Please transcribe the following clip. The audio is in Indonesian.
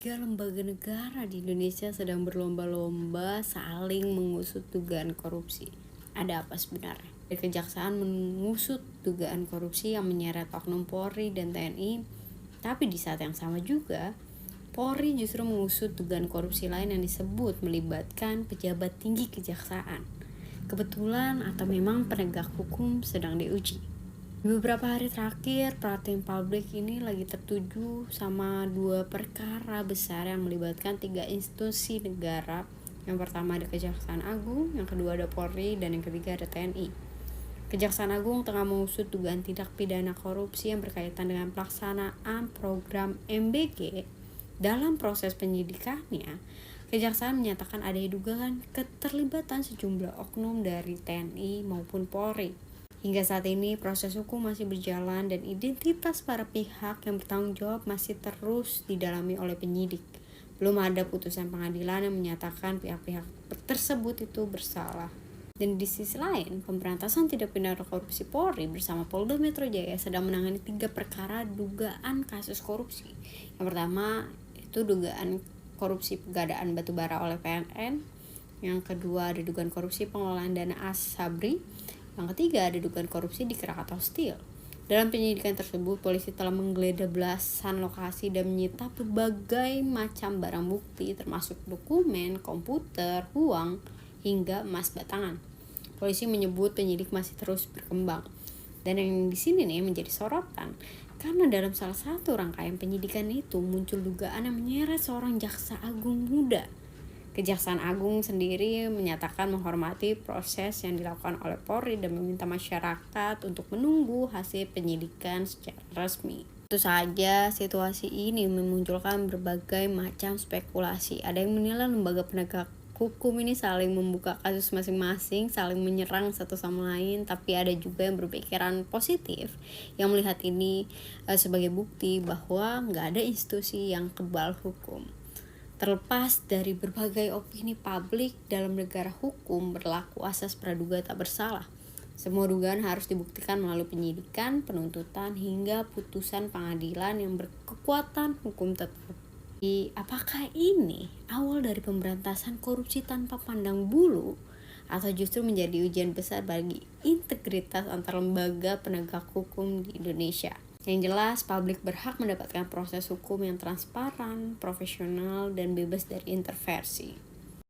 Tiga lembaga negara di Indonesia sedang berlomba-lomba saling mengusut dugaan korupsi. Ada apa sebenarnya? Kejaksaan mengusut dugaan korupsi yang menyeret oknum Polri dan TNI, tapi di saat yang sama juga, Polri justru mengusut dugaan korupsi lain yang disebut melibatkan pejabat tinggi kejaksaan. Kebetulan atau memang penegak hukum sedang diuji. Beberapa hari terakhir, perhatian publik ini lagi tertuju sama dua perkara besar yang melibatkan tiga institusi negara. Yang pertama ada Kejaksaan Agung, yang kedua ada Polri, dan yang ketiga ada TNI. Kejaksaan Agung tengah mengusut dugaan tindak pidana korupsi yang berkaitan dengan pelaksanaan program MBG. Dalam proses penyidikannya, Kejaksaan menyatakan ada dugaan keterlibatan sejumlah oknum dari TNI maupun Polri. Hingga saat ini proses hukum masih berjalan dan identitas para pihak yang bertanggung jawab masih terus didalami oleh penyidik. Belum ada putusan pengadilan yang menyatakan pihak-pihak tersebut itu bersalah. Dan di sisi lain, pemberantasan tindak pidana korupsi Polri bersama Polda Metro Jaya sedang menangani 3 perkara dugaan kasus korupsi. Yang pertama itu dugaan korupsi pengadaan batubara oleh PNN. Yang kedua ada dugaan korupsi pengelolaan dana Asabri. Yang ketiga ada dugaan korupsi di Krakatau Steel. Dalam penyidikan tersebut, polisi telah menggeledah belasan lokasi dan menyita berbagai macam barang bukti termasuk dokumen, komputer, uang, hingga emas batangan. Polisi menyebut penyidik masih terus berkembang. Dan yang di sini nih menjadi sorotan karena dalam salah satu rangkaian penyidikan itu muncul dugaan yang menyeret seorang jaksa agung muda. Kejaksaan Agung sendiri menyatakan menghormati proses yang dilakukan oleh Polri dan meminta masyarakat untuk menunggu hasil penyidikan secara resmi. Tentu saja situasi ini memunculkan berbagai macam spekulasi. Ada yang menilai lembaga penegak hukum ini saling membuka kasus masing-masing, saling menyerang satu sama lain, tapi ada juga yang berpikiran positif yang melihat ini sebagai bukti bahwa nggak ada institusi yang kebal hukum. Terlepas dari berbagai opini publik, dalam negara hukum berlaku asas praduga tak bersalah. Semua dugaan harus dibuktikan melalui penyidikan, penuntutan, hingga putusan pengadilan yang berkekuatan hukum tetap. Apakah ini awal dari pemberantasan korupsi tanpa pandang bulu, atau justru menjadi ujian besar bagi integritas antar lembaga penegak hukum di Indonesia? Yang jelas, publik berhak mendapatkan proses hukum yang transparan, profesional, dan bebas dari intervensi.